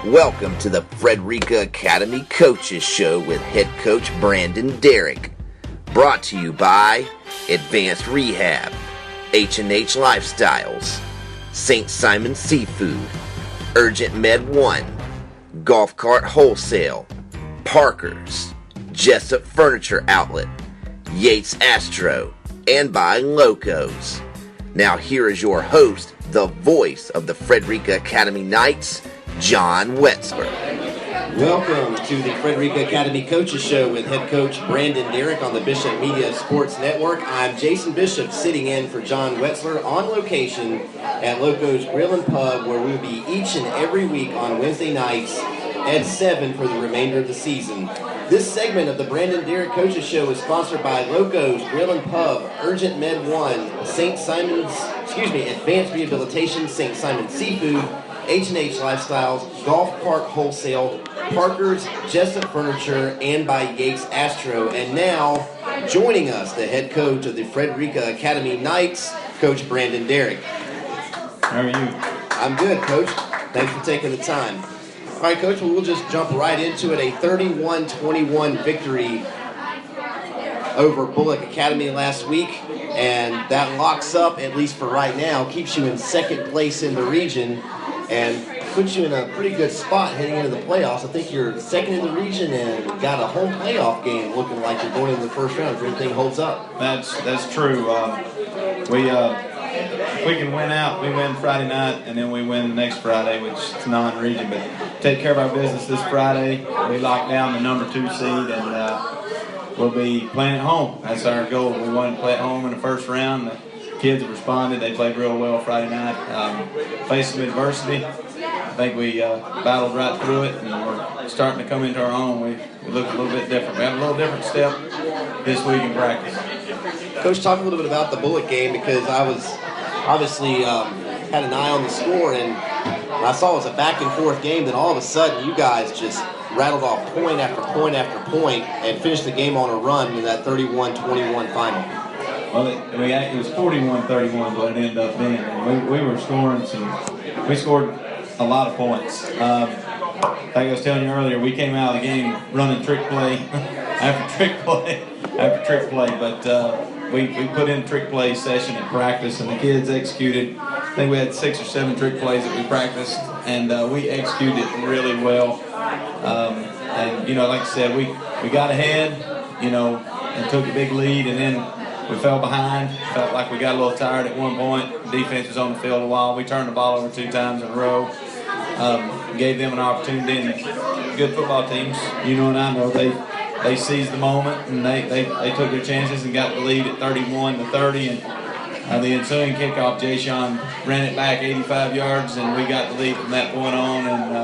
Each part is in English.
Welcome to the Frederica Academy Coaches Show with Head Coach Brandon Derrick. Brought to you by Advanced Rehab, H&H Lifestyles, St. Simon Seafood, Urgent Med 1, Golf Cart Wholesale, Parker's, Jessup Furniture Outlet, Yates Astro, and by Locos. Now here is your host, the voice of the Frederica Academy Knights, John Wetzler. Welcome to the Frederica Academy Coaches Show with Head Coach Brandon Derrick on the Bishop Media Sports Network. I'm Jason Bishop sitting in for John Wetzler on location at Locos Grill and Pub, where we will be each and every week on Wednesday nights at 7 for the remainder of the season. This segment of the Brandon Derrick Coaches Show is sponsored by Locos Grill and Pub, Urgent Med 1, Advanced Rehabilitation, St. Simon Seafood, H&H Lifestyles, Golf Cart Wholesale, Parker's, Jessup Furniture, and by Yates Astro. And now, joining us, the head coach of the Frederica Academy Knights, Coach Brandon Derrick. How are you? I'm good, Coach. Thanks for taking the time. All right, Coach, well, we'll just jump right into it. A 31-21 victory over Bulloch Academy last week, and that locks up, at least for right now, keeps you in second place in the region and puts you in a pretty good spot heading into the playoffs. I think you're second in the region and got a home playoff game looking like you're going into the first round if everything holds up. That's true. If we can win out, we win Friday night, and then we win the next Friday, which is non-region. But take care of our business this Friday. We lock down the number 2 seed, and we'll be playing at home. That's our goal. We wanted to play at home in the first round. The kids have responded. They played real well Friday night. Faced some adversity. I think we battled right through it, and we're starting to come into our own. We look a little bit different. We have a little different step this week in practice. Coach, talk a little bit about the Bulloch game, because I was obviously had an eye on the score, and I saw it was a back and forth game. Then all of a sudden, you guys just rattled off point after point after point and finished the game on a run in that 31-21 final. Well, it was 41-31, but it ended up being. We were scoring we scored a lot of points. Like I was telling you earlier, we came out of the game running trick play after trick play after trick play, but we put in trick play session at practice, and the kids executed. I think we had 6 or 7 trick plays that we practiced, and we executed it really well. And like I said, we got ahead, and took a big lead, and then we fell behind. Felt like we got a little tired at one point. Defense was on the field a while. We turned the ball over 2 times in a row. Gave them an opportunity, and good football teams, and I know they seized the moment, and they took their chances and got the lead at 31-30, and the ensuing kickoff, Jay Sean ran it back 85 yards, and we got the lead from that point on, and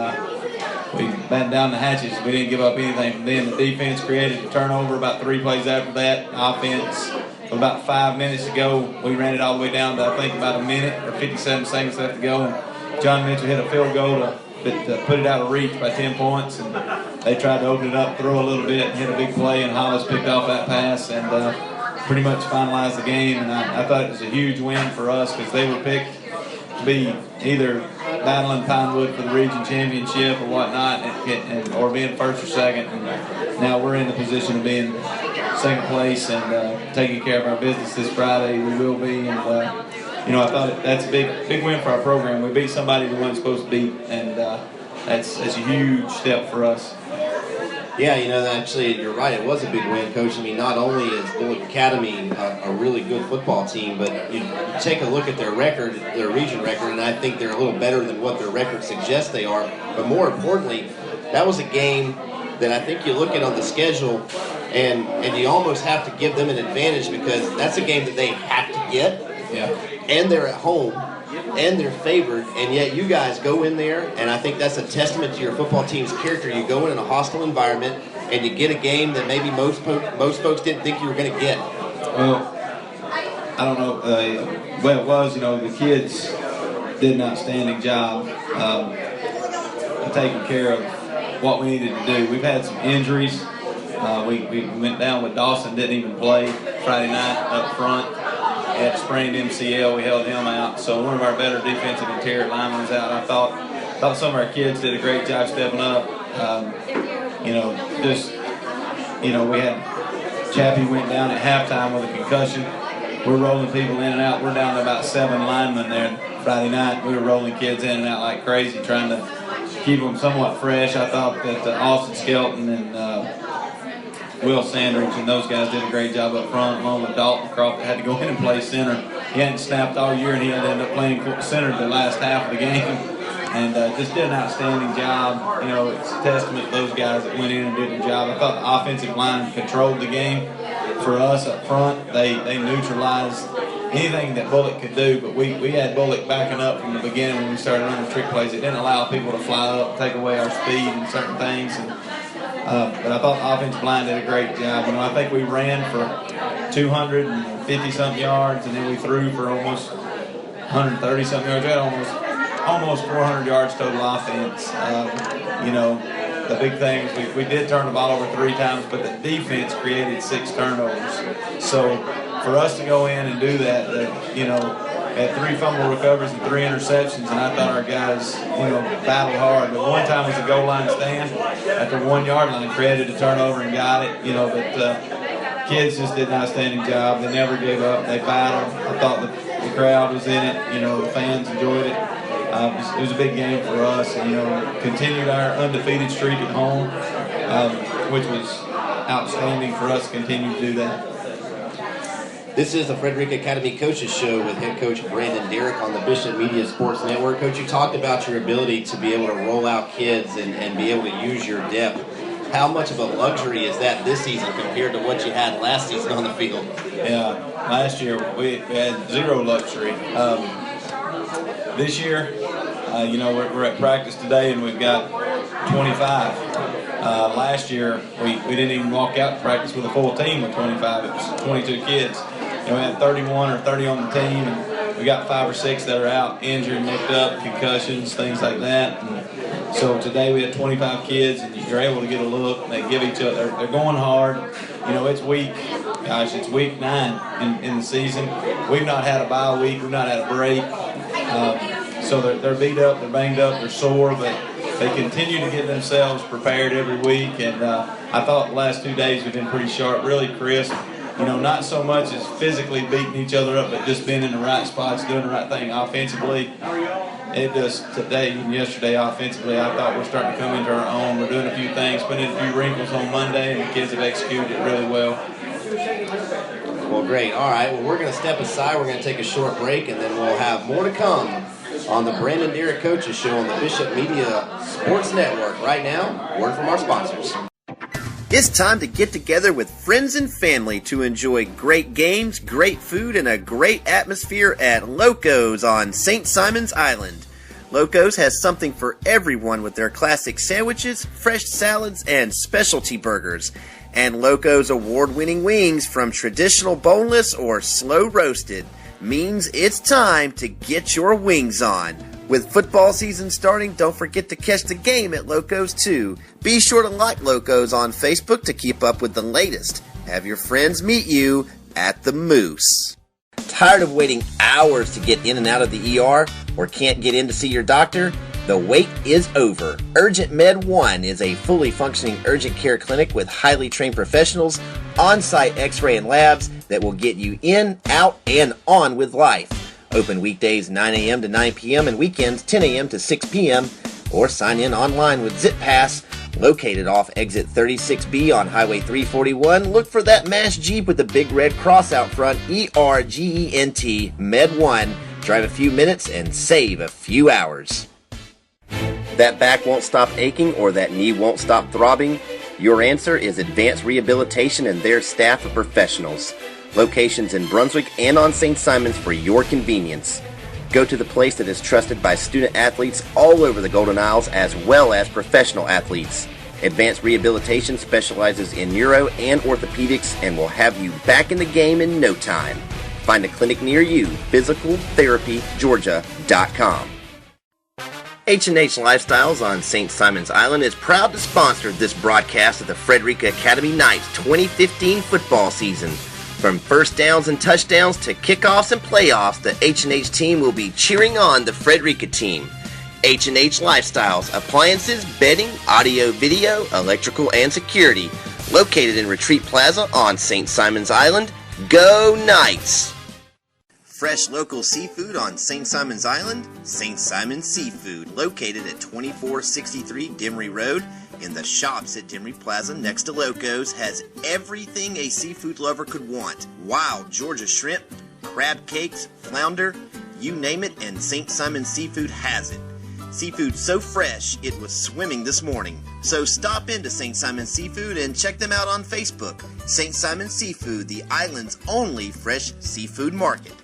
we battened down the hatches. We didn't give up anything from then. The defense created a turnover about 3 plays after that. Offense, about 5 minutes to go, we ran it all the way down to, I think, about a minute or 57 seconds left to go, and John Mitchell hit a field goal to put it out of reach by 10 points, and they tried to open it up, throw a little bit, and hit a big play, and Hollis picked off that pass and pretty much finalized the game. And I thought it was a huge win for us, because they were picked to be either battling Pinewood for the region championship or whatnot, or being first or second. And now we're in the position of being second place and taking care of our business this Friday. We will be, and I thought that's a big win for our program. We beat somebody we weren't supposed to beat, and that's a huge step for us. Yeah, actually, you're right. It was a big win, Coach. I mean, not only is Bulloch Academy a really good football team, but you take a look at their record, their region record, and I think they're a little better than what their record suggests they are. But more importantly, that was a game that I think you look at on the schedule, and you almost have to give them an advantage, because that's a game that they have to get. Yeah. And they're at home, and they're favored, and yet you guys go in there, and I think that's a testament to your football team's character. You go in a hostile environment, and you get a game that maybe most folks didn't think you were going to get. Well, I don't know. Well, it was, the kids did an outstanding job of taking care of what we needed to do. We've had some injuries. We went down with Dawson, didn't even play Friday night up front. had a sprained MCL. We held him out. So one of our better defensive interior linemen was out. I thought some of our kids did a great job stepping up. We had Chappie went down at halftime with a concussion. We're rolling people in and out. We're down to about 7 linemen there Friday night. We were rolling kids in and out like crazy, trying to keep them somewhat fresh. I thought that Austin Skelton and Will Sandridge and those guys did a great job up front, along with Dalton Crawford had to go in and play center. He hadn't snapped all year, and he had to end up playing center the last half of the game. And just did an outstanding job. It's a testament to those guys that went in and did the job. I thought the offensive line controlled the game for us up front. They neutralized anything that Bulloch could do, but we had Bulloch backing up from the beginning when we started running trick plays. It didn't allow people to fly up and take away our speed and certain things. But I thought the offensive line did a great job. I think we ran for 250-something yards, and then we threw for almost 130-something yards. We had almost 400 yards total offense. The big thing is we did turn the ball over 3 times, but the defense created 6 turnovers. So for us to go in and do that, had 3 fumble recoveries and 3 interceptions, and I thought our guys, battled hard. But one time was a goal line stand at the 1-yard line, created a turnover and got it. But kids just did an outstanding job. They never gave up. They battled. I thought the crowd was in it. The fans enjoyed it. It was a big game for us, and continued our undefeated streak at home, which was outstanding for us to continue to do that. This is the Frederica Academy Coaches Show with head coach Brandon Derrick on the Bishop Media Sports Network. Coach, you talked about your ability to be able to roll out kids and be able to use your depth. How much of a luxury is that this season compared to what you had last season on the field? Yeah, last year we had zero luxury. This year, we're at practice today and we've got 25. Last year, we didn't even walk out to practice with a full team with 25. It was 22 kids. We had 31 or 30 on the team, and we got 5 or 6 that are out, injured, nicked up, concussions, things like that. And so today we had 25 kids, and you're able to get a look. They give each other. They're going hard. It's week 9 in the season. We've not had a bye week. We've not had a break. So they're beat up, they're banged up, they're sore, but they continue to get themselves prepared every week. And I thought the last 2 days we've been pretty sharp, really crisp. Not so much as physically beating each other up, but just being in the right spots, doing the right thing offensively. It just today and yesterday offensively, I thought we're starting to come into our own. We're doing a few things, putting in a few wrinkles on Monday, and the kids have executed it really well. Well, great. All right. Well, we're going to step aside. We're going to take a short break, and then we'll have more to come on the Brandon Derrick Coaches Show on the Bishop Media Sports Network. Right now, word from our sponsors. It's time to get together with friends and family to enjoy great games, great food, and a great atmosphere at Loco's on St. Simon's Island. Loco's has something for everyone with their classic sandwiches, fresh salads, and specialty burgers. And Loco's award-winning wings, from traditional boneless or slow roasted, means it's time to get your wings on. With football season starting, don't forget to catch the game at Loco's too. Be sure to like Loco's on Facebook to keep up with the latest. Have your friends meet you at the Moose. Tired of waiting hours to get in and out of the ER, or can't get in to see your doctor? The wait is over. Urgent Med 1 is a fully functioning urgent care clinic with highly trained professionals, on-site x-ray and labs that will get you in, out, and on with life. Open weekdays 9 a.m. to 9 p.m. and weekends 10 a.m. to 6 p.m. or sign in online with ZipPass. Located off exit 36B on Highway 341, look for that MASH Jeep with the big red cross out front, ERGENT Med 1. Drive a few minutes and save a few hours. That back won't stop aching or that knee won't stop throbbing? Your answer is Advanced Rehabilitation and their staff of professionals. Locations in Brunswick and on St. Simon's for your convenience. Go to the place that is trusted by student athletes all over the Golden Isles as well as professional athletes. Advanced Rehabilitation specializes in neuro and orthopedics and will have you back in the game in no time. Find a clinic near you, physicaltherapygeorgia.com. H&H Lifestyles on St. Simon's Island is proud to sponsor this broadcast of the Frederica Academy Knights 2015 football season. From first downs and touchdowns to kickoffs and playoffs, the H&H team will be cheering on the Frederica team. H&H Lifestyles, appliances, bedding, audio, video, electrical, and security. Located in Retreat Plaza on St. Simon's Island. Go Knights! Fresh local seafood on St. Simon's Island. St. Simon's Seafood, located at 2463 Demery Road. In the shops at Demery Plaza next to Loco's, has everything a seafood lover could want. Wild Georgia shrimp, crab cakes, flounder, you name it, and St. Simon's Seafood has it. Seafood so fresh, it was swimming this morning. So stop into St. Simon's Seafood and check them out on Facebook. St. Simon's Seafood, the island's only fresh seafood market.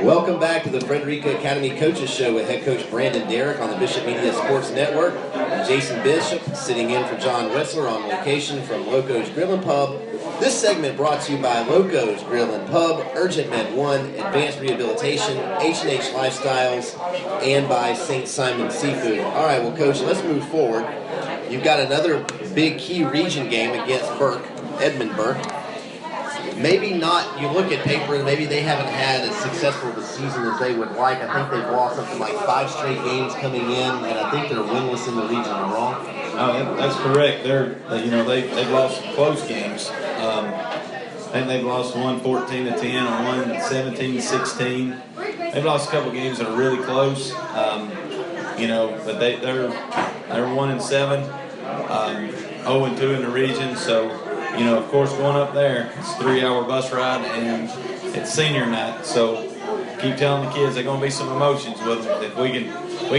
Welcome back to the Frederica Academy Coaches Show with head coach Brandon Derrick on the Bishop Media Sports Network. I'm Jason Bishop sitting in for John Ressler on location from Loco's Grill and Pub. This segment brought to you by Loco's Grill and Pub, Urgent Med 1, Advanced Rehabilitation, H&H Lifestyles, and by St. Simon's Seafood. All right, well, Coach, let's move forward. You've got another big key region game against Burke, Edmund Burke. Maybe not, you look at paper and maybe they haven't had as successful of a season as they would like. I think they've lost something like 5 straight games coming in, and I think they're winless in the region. Am I wrong? Oh, that's correct. They've lost some close games. I think they've lost one 14-10 and one 17-16. They've lost a couple games that are really close. But they're 1-7, 0-2 in the region. So. Of course, going up there, it's a 3-hour bus ride, and it's senior night. So keep telling the kids there's going to be some emotions with them. If we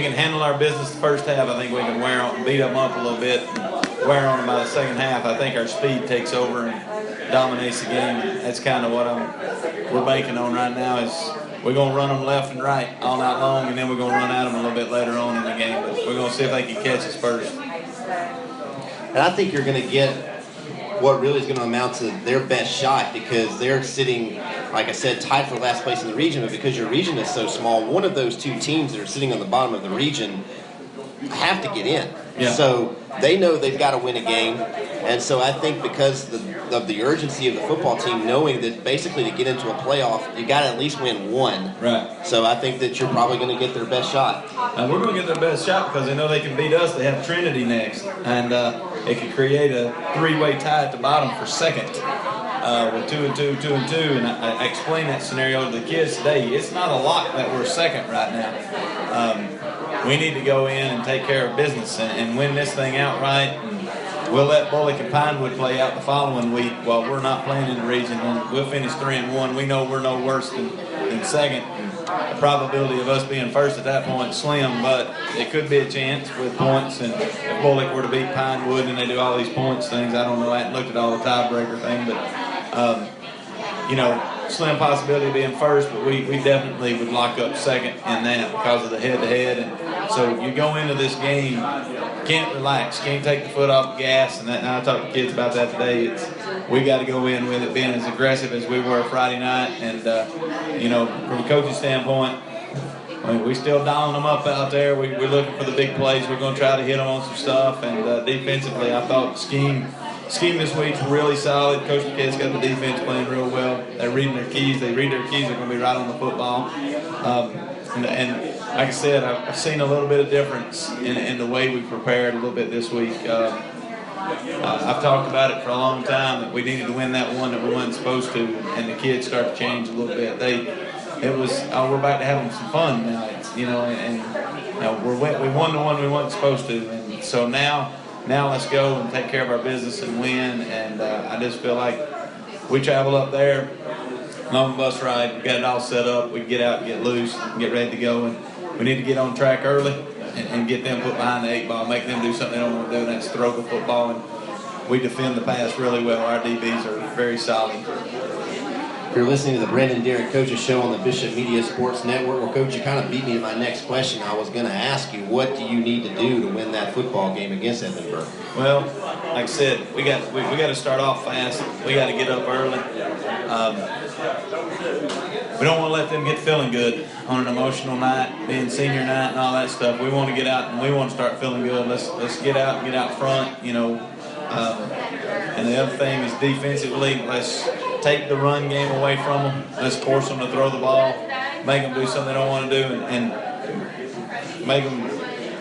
can handle our business the first half, I think we can beat them up a little bit, and wear on them by the second half. I think our speed takes over and dominates the game. That's kind of what we're banking on right now. Is we're going to run them left and right all night long, and then we're going to run at them a little bit later on in the game. But we're going to see if they can catch us first. And I think you're going to get what really is going to amount to their best shot, because they're sitting, like I said, tied for last place in the region. But because your region is so small, one of those two teams that are sitting on the bottom of the region have to get in. Yeah. So they know they've got to win a game. And so I think because of the urgency of the football team, knowing that basically to get into a playoff, you got to at least win one. Right. So I think that you're probably going to get their best shot. We're going to get their best shot because they know they can beat us. They have Trinity next. And it could create a 3-way tie at the bottom for second with 2 and 2, 2 and 2. And I explained that scenario to the kids today. It's not a lot that we're second right now. We need to go in and take care of business and win this thing outright. And we'll let Bulloch and Pinewood play out the following week while we're not playing in the region. And we'll finish 3-1. We know we're no worse than second. The probability of us being first at that point is slim, but it could be a chance with points. And if Bulloch were to beat Pinewood and they do all these points things, I don't know. I haven't looked at all the tiebreaker thing, but slim possibility of being first, but we definitely would lock up second in that because of the head-to-head. And so you go into this game, can't relax, can't take the foot off the gas. And I talked to kids about that today. We got to go in with it being as aggressive as we were Friday night. And, from a coaching standpoint, we still dialing them up out there. We're looking for the big plays. We're going to try to hit them on some stuff. And defensively, I thought the scheme this week's really solid. Coach McKay's got the defense playing real well. They're reading their keys. They read their keys. They're going to be right on the football. And like I said, I've seen a little bit of difference in the way we prepared a little bit this week. I've talked about it for a long time that we needed to win that one that we weren't supposed to, and the kids start to change a little bit. We're back to having some fun now. We won the one we weren't supposed to, and so now let's go and take care of our business and win. And I just feel like we travel up there, long bus ride, we got it all set up. We can get out and get loose and get ready to go. And we need to get on track early and get them put behind the 8 ball, make them do something they don't want to do, and that's throw the football. And we defend the pass really well. Our DBs are very solid. You're listening to the Brandon Derrick Coaches Show on the Bishop Media Sports Network. Well, Coach, you kind of beat me to my next question. I was going to ask you, what do you need to do to win that football game against Edmund Burke? Well, like I said, we got to start off fast. We got to get up early. We don't want to let them get feeling good on an emotional night, being senior night and all that stuff. We want to get out and we want to start feeling good. Let's get out and get out front, and And the other thing is defensively, let's take the run game away from them. Let's force them to throw the ball, make them do something they don't want to do, and make them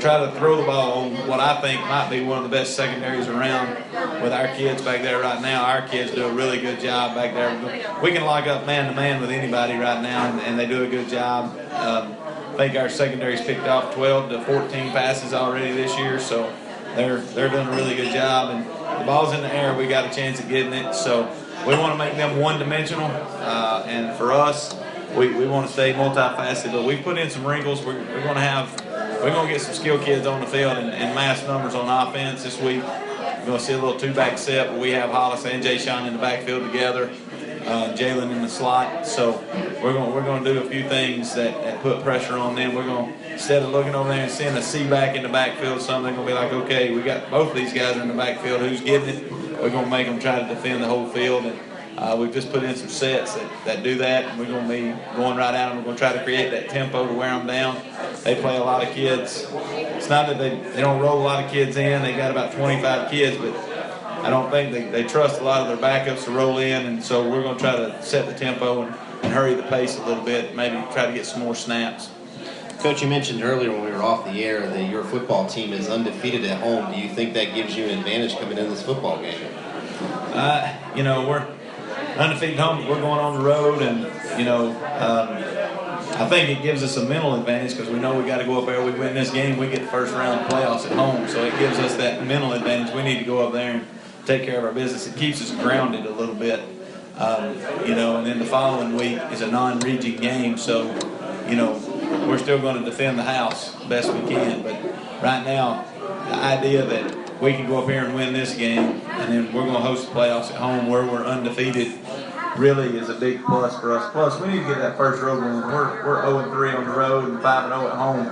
try to throw the ball on what I think might be one of the best secondaries around with our kids back there right now. Our kids do a really good job back there. We can lock up man-to-man with anybody right now, and they do a good job. I think our secondary's picked off 12 to 14 passes already this year, so they're doing a really good job. And the ball's in the air, we got a chance of getting it. So we want to make them one-dimensional, and for us, we want to stay multifaceted. But we put in some wrinkles. We're going to get some skilled kids on the field in mass numbers on offense this week. We're going to see a little two-back set where we have Hollis and Jay Sean in the backfield together, Jalen in the slot. So we're going to do a few things that put pressure on them. We're going to, instead of looking over there and seeing a C-back in the backfield, they're going to be like, okay, we got both of these guys in the backfield. Who's getting it? We're going to make them try to defend the whole field. And we've just put in some sets that do that, and we're going to be going right at them. We're going to try to create that tempo to wear them down. They play a lot of kids. It's not that they don't roll a lot of kids in. They got about 25 kids, but I don't think they trust a lot of their backups to roll in, and so we're going to try to set the tempo and hurry the pace a little bit, maybe try to get some more snaps. Coach, you mentioned earlier when we were off the air that your football team is undefeated at home. Do you think that gives you an advantage coming into this football game? We're undefeated home. We're going on the road, and I think it gives us a mental advantage because we know we got to go up there. We win this game, we get the first round of playoffs at home, so it gives us that mental advantage. We need to go up there and take care of our business. It keeps us grounded a little bit, and then the following week is a non-region game, so we're still going to defend the house best we can. But right now, the idea that we can go up here and win this game, and then we're going to host the playoffs at home where we're undefeated, really is a big plus for us. Plus, we need to get that first road win. We're 0-3 on the road and 5-0 at home.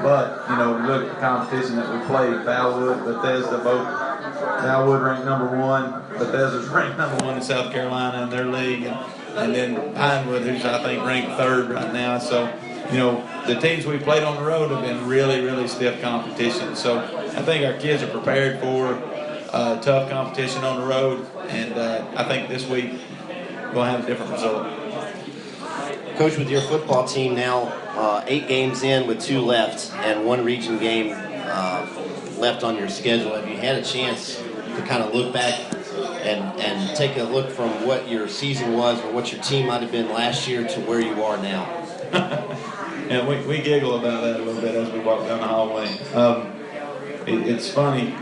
But, we look at the competition that we played, Valwood, Bethesda, both. Valwood ranked number 1. Bethesda's ranked number 1 in South Carolina in their league. And then Pinewood, who's, I think, ranked 3rd right now. So, the teams we played on the road have been really, really stiff competition. So I think our kids are prepared for tough competition on the road. And I think this week we'll have a different result. Coach, with your football team now 8 games in with 2 left and 1 region game left on your schedule, have you had a chance to kind of look back and take a look from what your season was or what your team might have been last year to where you are now? Yeah, we giggle about that a little bit as we walk down the hallway. It's funny.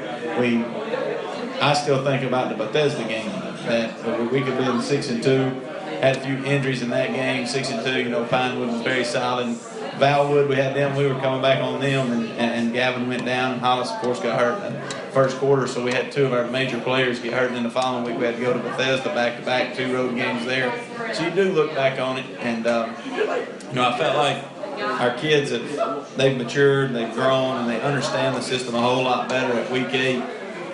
I still think about the Bethesda game that we could be in 6-2. Had a few injuries in that game. 6-2. Pinewood was very solid. Valwood, we had them. We were coming back on them, and Gavin went down. Hollis, of course, got hurt in the first quarter, so we had 2 of our major players get hurt. And then the following week, we had to go to Bethesda back-to-back, 2 road games there. So you do look back on it, and I felt like our kids they've matured, they've grown, and they understand the system a whole lot better at week 8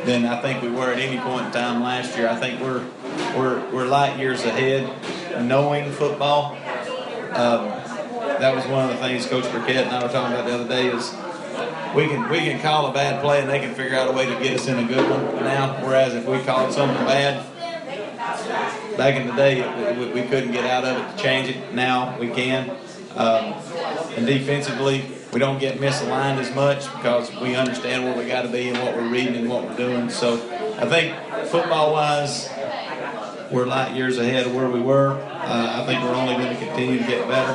than I think we were at any point in time last year. I think we're light years ahead knowing football. That was one of the things Coach Burkett and I were talking about the other day is we can call a bad play and they can figure out a way to get us in a good one now, whereas if we called something bad back in the day, we couldn't get out of it to change it. Now we can. And defensively, we don't get misaligned as much because we understand where we got to be and what we're reading and what we're doing. So I think football-wise, we're light years ahead of where we were. I think we're only going to continue to get better.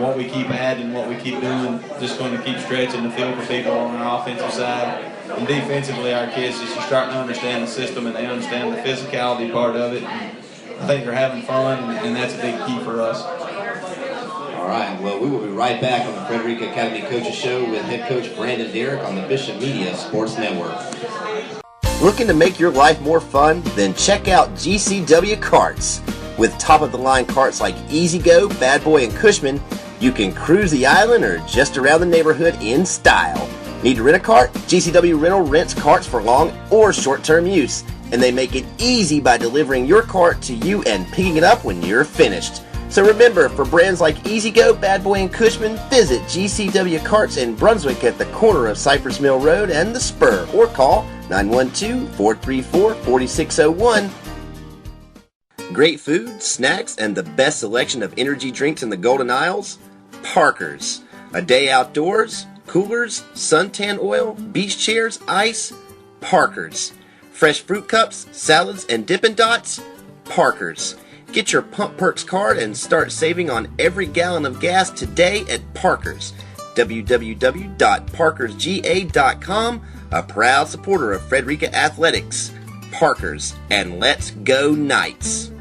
What we keep adding, what we keep doing, just going to keep stretching the field for people on our offensive side. And defensively, our kids just are starting to understand the system and they understand the physicality part of it. And I think they're having fun, and that's a big key for us. All right, well, we will be right back on the Frederica Academy Coaches Show with head coach Brandon Derrick on the Bishop Media Sports Network. Looking to make your life more fun? Then check out GCW Carts. With top-of-the-line carts like E-Z-Go, Bad Boy, and Cushman, you can cruise the island or just around the neighborhood in style. Need to rent a cart? GCW Rental rents carts for long or short-term use, and they make it easy by delivering your cart to you and picking it up when you're finished. So remember, for brands like E-Z GO, Bad Boy, and Cushman, visit GCW Carts in Brunswick at the corner of Cypress Mill Road and the Spur, or call 912-434-4601. Great food, snacks, and the best selection of energy drinks in the Golden Isles? Parker's. A day outdoors, coolers, suntan oil, beach chairs, ice? Parker's. Fresh fruit cups, salads, and Dippin' Dots? Parker's. Get your Pump Perks card and start saving on every gallon of gas today at Parker's. www.parkersga.com, a proud supporter of Frederica Athletics. Parker's, and let's go Knights!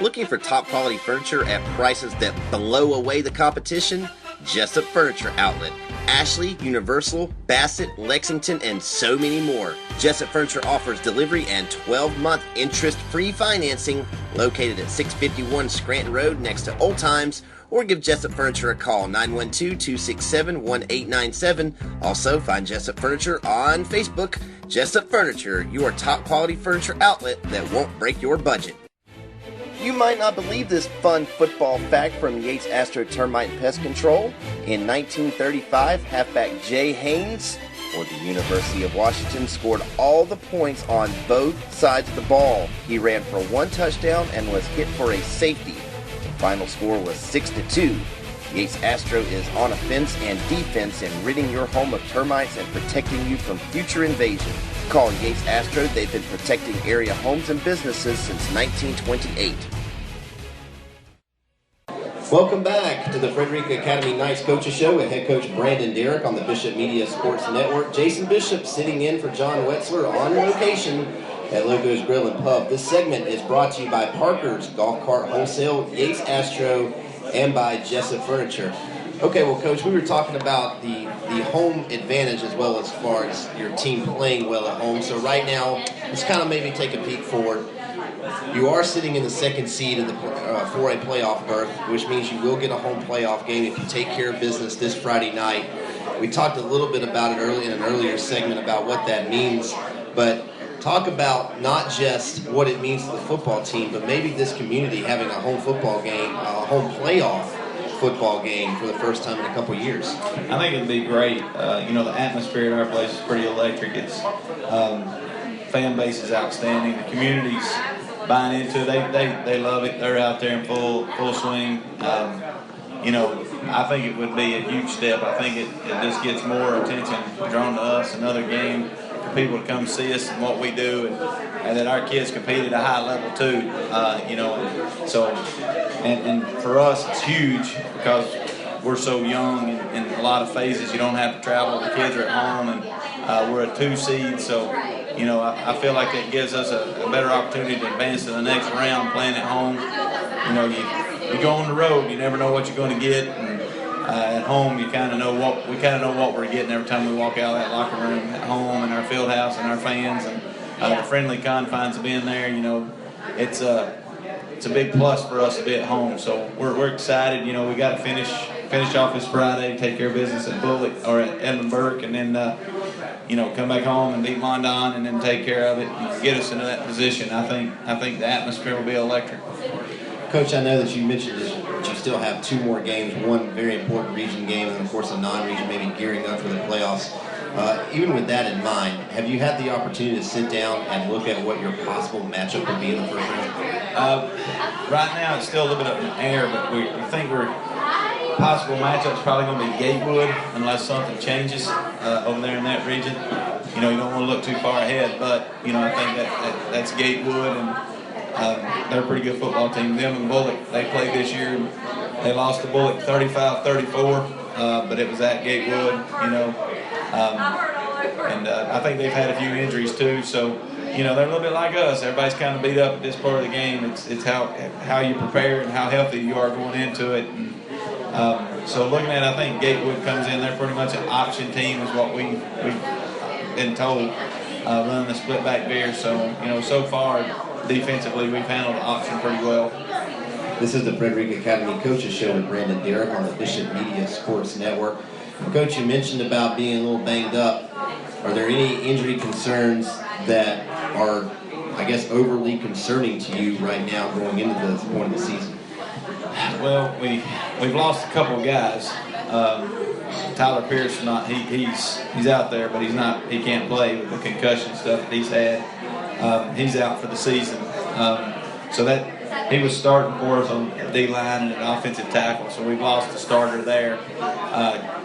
Looking for top quality furniture at prices that blow away the competition? Jessup Furniture Outlet. Ashley, Universal, Bassett, Lexington, and so many more. Jessup Furniture offers delivery and 12-month interest-free financing, located at 651 Scranton Road next to Old Times, or give Jessup Furniture a call, 912-267-1897. Also, find Jessup Furniture on Facebook. Jessup Furniture, your top quality furniture outlet that won't break your budget. You might not believe this fun football fact from Yates Astro Termite and Pest Control. In 1935, halfback Jay Haynes, for the University of Washington, scored all the points on both sides of the ball. He ran for 1 touchdown and was hit for a safety. The final score was 6-2. Yates Astro is on offense and defense in ridding your home of termites and protecting you from future invasion. Call Yates Astro. They've been protecting area homes and businesses since 1928. Welcome back to the Frederica Academy Knights Coaches Show with head coach Brandon Derrick on the Bishop Media Sports Network. Jason Bishop sitting in for John Wetzler on location at Loco's Grill and Pub. This segment is brought to you by Parker's Golf Cart Wholesale, Yates Astro, and by Jessup Furniture. Okay, well, Coach, we were talking about the home advantage as well as far as your team playing well at home. So right now, let's kind of maybe take a peek forward. You are sitting in the second seed for a playoff berth, which means you will get a home playoff game if you take care of business this Friday night. We talked a little bit about it in an earlier segment about what that means, but talk about not just what it means to the football team, but maybe this community having a home football game, a home playoff football game for the first time in a couple years. I think it'd be great. The atmosphere at our place is pretty electric. It's fan base is outstanding. The community's buying into it. They love it. They're out there in full swing. I think it would be a huge step. I think it just gets more attention drawn to us, another game for people to come see us and what we do, and that our kids compete at a high level too. And for us it's huge because we're so young in a lot of phases. You don't have to travel. The kids are at home, and we're a 2 seed, so I feel like it gives us a better opportunity to advance to the next round playing at home. You go on the road, you never know what you're going to get, and at home you kind of know what we're getting every time we walk out of that locker room at home, and our field house and our fans, and the friendly confines of being there. It's a big plus for us to be at home, so we're excited. We got to finish off this Friday, take care of business at Bulloch or at Edmund Burke, and then come back home and beat Mondon, and then take care of it and get us into that position. I think the atmosphere will be electric. Coach, I know that you mentioned that you still have 2 more games, one very important region game, and of course a non-region, maybe gearing up for the playoffs. Even with that in mind, have you had the opportunity to sit down and look at what your possible matchup would be in the first round? Right now it's still a little bit up in the air, but we think we're possible matchup's probably going to be Gatewood unless something changes over there in that region. You don't want to look too far ahead, but I think that's Gatewood, and they're a pretty good football team. Them and Bulloch, they played this year. They lost to Bulloch 35-34, but it was at Gatewood, I think they've had a few injuries too, so they're a little bit like us. Everybody's kind of beat up at this part of the game. It's how you prepare and how healthy you are going into it. And, so looking at it, I think Gatewood comes in. They're pretty much an option team is what we've been told, running the split back veer. So so far defensively we've handled the option pretty well. This is the Frederica Academy Coaches Show with Brandon Derrick on the Bishop Media Sports Network. Coach, you mentioned about being a little banged up. Are there any injury concerns that are, I guess, overly concerning to you right now going into this point of the season? Well, we've lost a couple of guys. Tyler Pierce, he's out there, but he can't play with the concussion stuff that he's had. He's out for the season. So that he was starting for us on the D-line and an offensive tackle. So we've lost a starter there.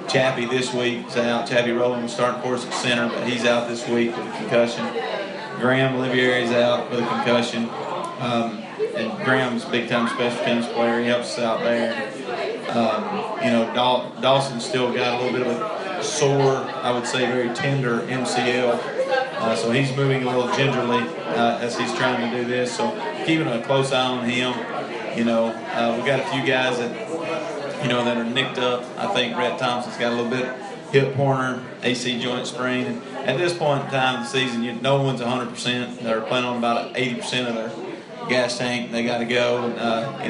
Chappie this week is out. Chappie Rowland was starting for us at center, but he's out this week with a concussion. Graham Olivieri's out with a concussion. And Graham's a big-time special teams player. He helps us out there. Dawson's still got a little bit of a sore, I would say very tender MCL. So he's moving a little gingerly as he's trying to do this. So keeping a close eye on him. We've got a few guys that are nicked up. I think Rhett Thompson's got a little bit hip pointer, AC joint sprain. And at this point in time of the season, no one's 100%. They're playing on about 80% of their gas tank. They got to go. And,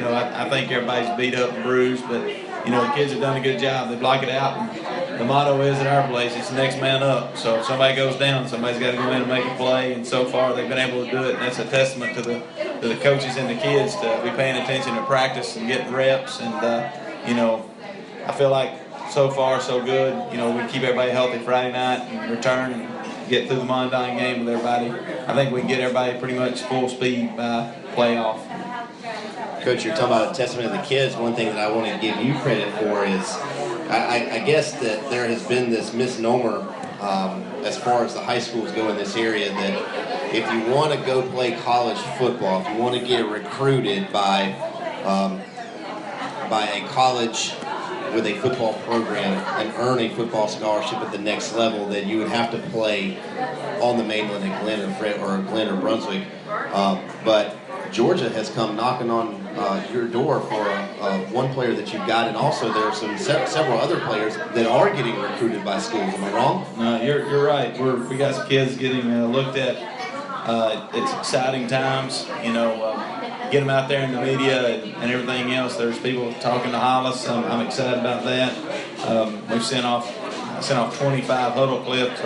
I think everybody's beat up and bruised, but, the kids have done a good job. They block it out. And the motto is at our place, it's next man up. So if somebody goes down, somebody's got to go in and make a play. And so far, they've been able to do it. And that's a testament to the coaches and the kids to be paying attention to practice and getting reps. And, I feel like so far so good. We keep everybody healthy Friday night and return and get through the Mondine game with everybody. I think we can get everybody pretty much full speed by playoff. Coach, you're talking about a testament to the kids. One thing that I want to give you credit for is I guess that there has been this misnomer as far as the high schools go in this area that if you want to go play college football, if you want to get recruited by a college with a football program and earn a football scholarship at the next level, then you would have to play on the mainland at Glenn or Brunswick. But Georgia has come knocking on your door for one player that you've got, and also there are several other players that are getting recruited by schools. Am I wrong? No, you're right. We got some kids getting looked at. It's exciting times. Get them out there in the media and everything else. There's people talking to Hollis. I'm excited about that. We've sent off 25 huddle clips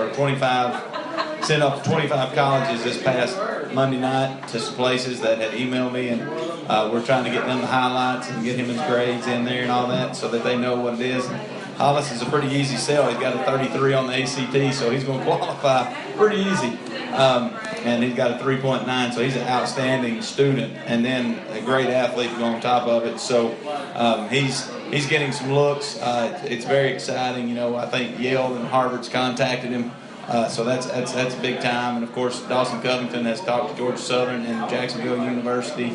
sent off 25 colleges this past Monday night to some places that had emailed me, and we're trying to get them the highlights and get him his grades in there and all that so that they know what it is. Hollis is a pretty easy sell. He's got a 33 on the ACT, so he's going to qualify pretty easy. And he's got a 3.9, so he's an outstanding student, and then a great athlete to go on top of it. So he's getting some looks. It's very exciting. I think Yale and Harvard's contacted him. So that's big time. And, of course, Dawson Covington has talked to Georgia Southern and Jacksonville University.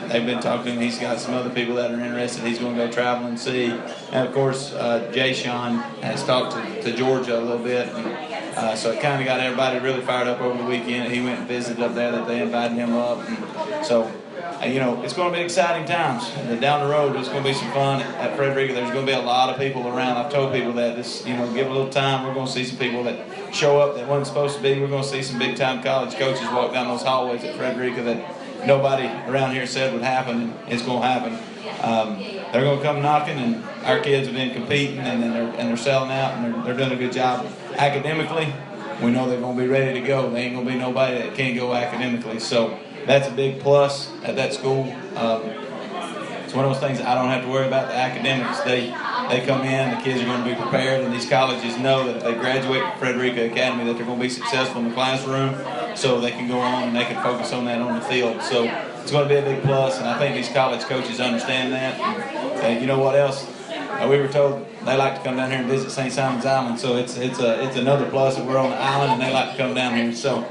They've been talking to him. He's got some other people that are interested. He's going to go travel and see. And, of course, Jay Sean has talked to Georgia a little bit. And, so it kind of got everybody really fired up over the weekend. He went and visited up there that they invited him up. And so, it's going to be exciting times. And down the road, there's going to be some fun at Frederica. There's going to be a lot of people around. I've told people that give a little time. We're going to see some people that show up that wasn't supposed to be. We're going to see some big-time college coaches walk down those hallways at Frederica that nobody around here said would happen, and it's going to happen. They're going to come knocking, and our kids have been competing, and they're selling out, and they're doing a good job academically. We know they're going to be ready to go. They ain't going to be nobody that can't go academically. So that's a big plus at that school. It's one of those things I don't have to worry about the academics. They come in, the kids are going to be prepared, and these colleges know that if they graduate from Frederica Academy that they're going to be successful in the classroom, so they can go on and they can focus on that on the field. So it's going to be a big plus, and I think these college coaches understand that. And you know what else? We were told they like to come down here and visit St. Simon's Island, so it's another plus that we're on the island and they like to come down here. So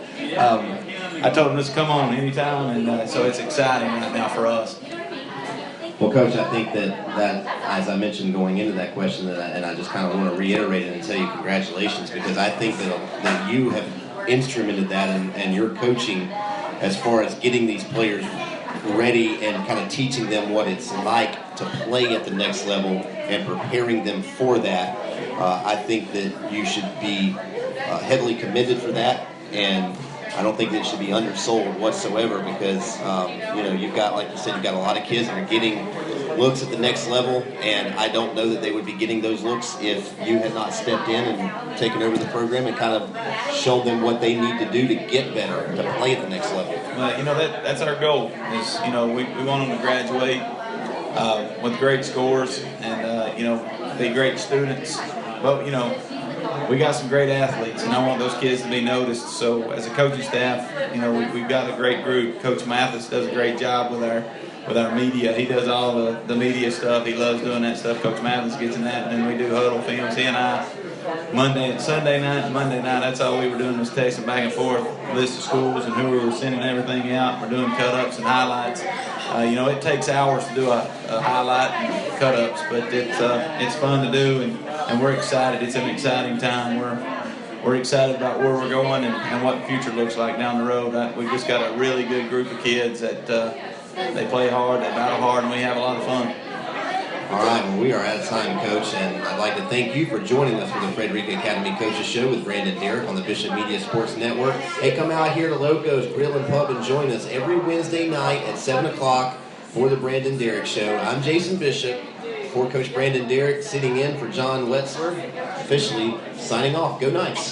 I told them just come on anytime, and so it's exciting right now for us. Well, Coach, I think that as I mentioned going into that question, and I just kind of want to reiterate it and tell you congratulations, because I think that you have instrumented that and your coaching as far as getting these players ready and kind of teaching them what it's like to play at the next level and preparing them for that. I think that you should be heavily commended for that, and I don't think that it should be undersold whatsoever, because you've got, like you said, you've got a lot of kids that are getting looks at the next level, and I don't know that they would be getting those looks if you had not stepped in and taken over the program and kind of shown them what they need to do to get better, to play at the next level. Well, that's our goal. Is we want them to graduate with great scores and, be great students. But, we got some great athletes, and I want those kids to be noticed. So as a coaching staff, we've got a great group. Coach Mathis does a great job with our media. He does all the media stuff. He loves doing that stuff. Coach Mathis gets in that, and then we do huddle films. He and I, Sunday night and Monday night, that's all we were doing was texting back and forth, list of schools and who we were sending everything out. We're doing cut-ups and highlights. It takes hours to do a highlight and cut-ups, but it's fun to do, and we're excited. It's an exciting time. We're excited about where we're going and what the future looks like down the road. We've just got a really good group of kids that they play hard, they battle hard, and we have a lot of fun. All right, well, we are out of time, Coach, and I'd like to thank you for joining us for the Frederica Academy Coaches Show with Brandon Derrick on the Bishop Media Sports Network. Hey, come out here to Loco's Grill and Pub and join us every Wednesday night at 7 o'clock for the Brandon Derrick Show. I'm Jason Bishop, for Coach Brandon Derrick, sitting in for John Wetzler, officially signing off. Go Knights.